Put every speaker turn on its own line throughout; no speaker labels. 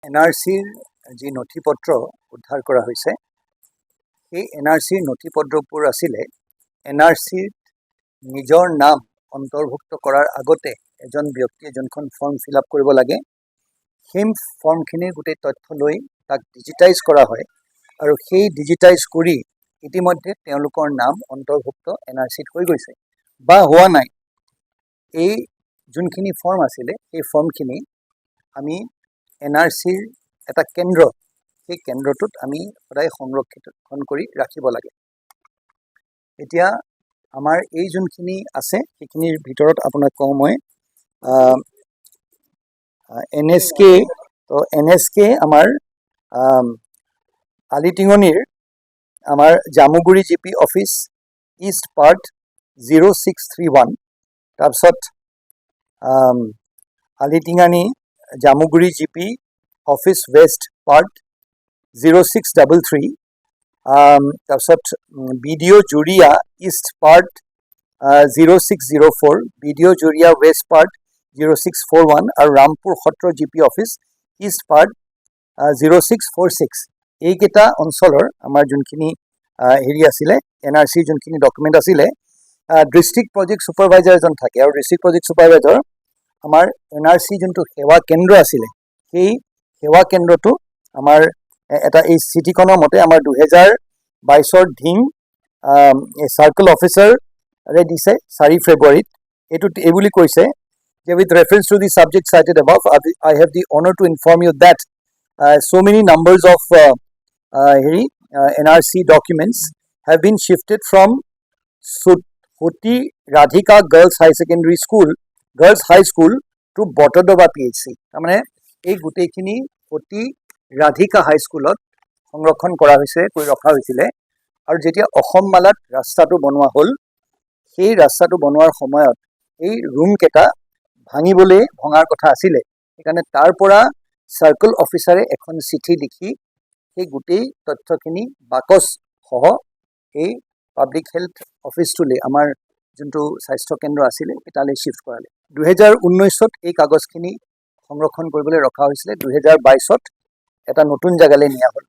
NRCৰ যি নথিপত্ৰ উদ্ধাৰ কৰা হৈছে সেই NRCৰ নথিপত্ৰবোৰ আছিলে NRCত নিজৰ নাম অন্তৰ্ভুক্ত কৰাৰ আগতে এজন ব্যক্তিয়ে যোনখন ফৰ্ম ফিল আপ কৰিব লাগে সেই ফৰ্মখিনিৰ গোটেই তথ্য লৈ তাক ডিজিটাইজ কৰা হয় আৰু সেই ডিজিটাইজ কৰি ইতিমধ্যে তেওঁলোকৰ নাম অন্তৰ্ভুক্ত NRCত হৈ গৈছে বা হোৱা নাই। এই যোনখিনি ফৰ্ম আছিলে সেই ফৰ্মখিনি আমি NRCৰ এটা কেন্দ্ৰ, সেই কেন্দ্ৰটোত আমি সদায় সংৰক্ষণ কৰি ৰাখিব লাগে। এতিয়া আমাৰ এই যোনখিনি আছে সেইখিনিৰ ভিতৰত আপোনাক কওঁ মই NSK, তো NSK আমাৰ আলিটিঙনিৰ আমাৰ Jamuguri GP office east part 0631, তাৰপিছত Alitingani Jamuguri GP office west part 0633, তাৰপিছত BDO Juria east part 0604, BDO Juria west part 0641 আৰু Rampur Satra GP office east part 0646। এইকেইটা অঞ্চলৰ আমাৰ যোনখিনি হেৰি আছিলে NRCৰ যোনখিনি ডকুমেণ্ট আছিলে, ডিষ্ট্ৰিক্ট প্ৰজেক্ট ছুপাৰভাইজাৰ এজন থাকে আৰু ডিষ্ট্ৰিক্ট প্ৰজেক্ট ছুপাৰভাইজাৰ আমাৰ NRC যোনটো সেৱা কেন্দ্ৰ আছিলে সেই সেৱা কেন্দ্ৰটো আমাৰ এটা এই চিঠিখনৰ মতে আমাৰ 2022 ধিং চাৰ্কল অফিচাৰে দিছে 4 ফেব্ৰুৱাৰীত। এই বুলি কৈছে যে with reference to the subject cited above, I have the honor to inform you that so many numbers of NRC documents have been shifted from Soti Radhika Girls High Secondary School, Girls High School to Botodova PHC. তাৰমানে এই গোটেইখিনি সতি ৰাধিকা হাইস্কুলত সংৰক্ষণ কৰা হৈছে, কৰি ৰখা হৈছিলে আৰু যেতিয়া অসম মালাত ৰাস্তাটো বনোৱা হ'ল সেই ৰাস্তাটো বনোৱাৰ সময়ত এই ৰুমকেইটা ভঙাৰ কথা আছিলে, সেইকাৰণে তাৰ পৰা চাৰ্কল অফিচাৰে এখন চিঠি লিখি সেই গোটেই তথ্যখিনি বাকচ সহ এই পাব্লিক হেল্থ অফিচটোলৈ আমাৰ যোনটো স্বাস্থ্য কেন্দ্ৰ আছিলে তালৈ শিফ্ট কৰালে। 2019ত এই কাগজখিনি সংৰক্ষণ কৰিবলৈ ৰখা হৈছিলে, 2022ত এটা নতুন জেগালৈ নিয়া হ'ল।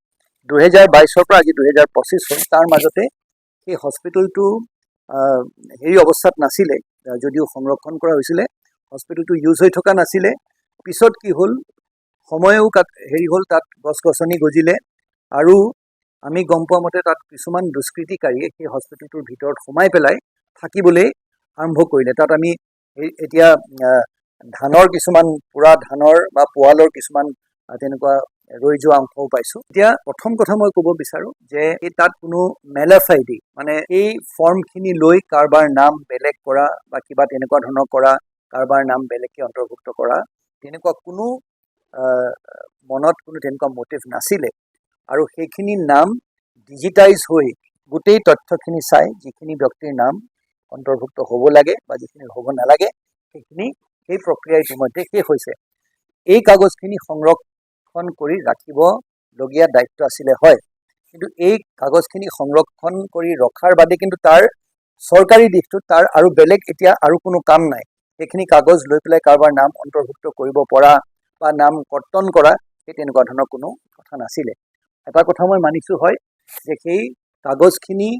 2022ৰ পৰা আজি 2025 হ'ল, তাৰ মাজতে সেই হস্পিটেলটো হেৰি অৱস্থাত নাছিলে, যদিও সংৰক্ষণ কৰা হৈছিলে হস্পিটেলটো ইউজ হৈ থকা নাছিলে। পিছত কি হ'ল, সময়ো হেৰি হ'ল, তাত গছ গছনি গজিলে আৰু আমি গম পোৱা মতে তাত কিছুমান দুষ্কৃতিকাৰীয়ে সেই হস্পিটেলটোৰ ভিতৰত সোমাই পেলাই থাকিবলৈ আৰম্ভ কৰিলে। তাত আমি এতিয়া ধানৰ কিছুমান পুৰা ধানৰ বা পোৱালৰ কিছুমান তেনেকুৱা ৰৈ যোৱা অংশও পাইছোঁ। এতিয়া প্ৰথম কথা মই ক'ব বিচাৰোঁ যে তাত কোনো মেলাফাইডি, মানে এই ফৰ্মখিনি লৈ কাৰোবাৰ নাম বেলেগ কৰা বা কিবা তেনেকুৱা ধৰণৰ কৰা, কাৰোবাৰ নাম বেলেগকৈ অন্তৰ্ভুক্ত কৰা, তেনেকুৱা কোনো মনত কোনো তেনেকুৱা মটিভ নাছিলে আৰু সেইখিনি নাম ডিজিটাইজ হৈ গোটেই তথ্যখিনি চাই যিখিনি ব্যক্তিৰ নাম অন্তৰ্ভুক্ত হ'ব লাগে বা যিখিনি হ'ব নালাগে সেইখিনি সেই প্ৰক্ৰিয়া ইতিমধ্যে শেষ হৈছে। এই কাগজখিনি সংৰক্ষণ কৰি ৰাখিবলগীয়া দায়িত্ব আছিলে, হয়, কিন্তু এই কাগজখিনি সংৰক্ষণ কৰি ৰখাৰ বাদে কিন্তু তাৰ চৰকাৰী দিশটোত তাৰ আৰু বেলেগ এতিয়া আৰু কোনো কাম নাই। সেইখিনি কাগজ লৈ পেলাই কাৰোবাৰ নাম অন্তৰ্ভুক্ত কৰিব পৰা বা নাম কৰ্তন কৰা সেই তেনেকুৱা ধৰণৰ কোনো কথা নাছিলে। এটা কথা মই মানিছোঁ, হয়, যে সেই কাগজখিনি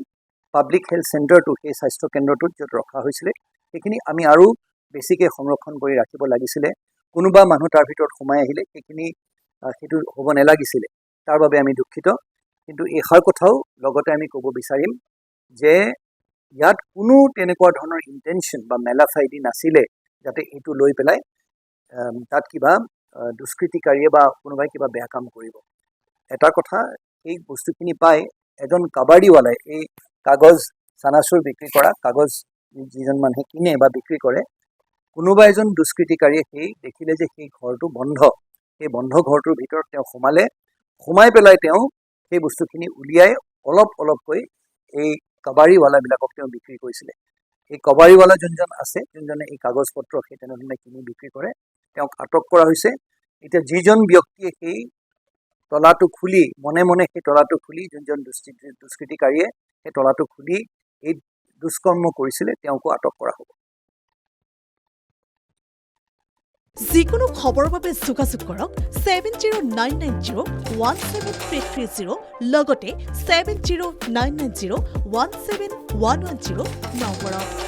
পাব্লিক হেল্থ চেণ্টাৰটো, সেই স্বাস্থ্য কেন্দ্ৰটোত য'ত ৰখা হৈছিলে সেইখিনি আমি আৰু বেছিকৈ সংৰক্ষণ কৰি ৰাখিব লাগিছিলে। কোনোবা মানুহ তাৰ ভিতৰত সোমাই আহিলে সেইটো হ'ব নালাগিছিলে, তাৰ বাবে আমি দুখিত। কিন্তু এইষাৰ কথাও লগতে আমি ক'ব বিচাৰিম যে ইয়াত কোনো তেনেকুৱা ধৰণৰ ইণ্টেনশ্যন বা মেলাফাইডি নাছিলে যাতে এইটো লৈ পেলাই তাত কিবা দুষ্কৃতিকাৰীয়ে বা কোনোবাই কিবা বেয়া কাম কৰিব। এটা কথা, এই বস্তুখিনি পাই এজন কাবাডীৱালাই এই কাগজ চানাচুৰ বিক্ৰী কৰা কাগজ যিজন মানুহে কিনে বা বিক্ৰী কৰে, কোনোবা এজন দুষ্কৃতিকাৰীয়ে সেই দেখিলে যে সেই ঘৰটো বন্ধ, সেই বন্ধ ঘৰটোৰ ভিতৰত তেওঁ সোমাই পেলাই তেওঁ সেই বস্তুখিনি উলিয়াই অলপ অলপকৈ এই কাবাডীৱালাবিলাকক তেওঁ বিক্ৰী কৰিছিলে। এই কাবাডীৱালা যোনজন আছে, যোনজনে এই কাগজ পত্ৰ সেই তেনেধৰণে কিনি বিক্ৰী কৰে, তেওঁক আটক কৰা হৈছে। এতিয়া যিজন ব্যক্তিয়ে সেই তলাটো খুলি মনে মনে সেই তলাটো খুলি যোনজন দুষ্কৃতিকাৰীয়ে সেই তলাটো খুলি এই দুষ্কৰ্ম কৰিছিলে তেওঁকো আটক কৰা হ'ব।
যিকোনো খবৰৰ বাবে যোগাযোগ কৰক 7099017330 লগতে 7099017110 নম্বৰত।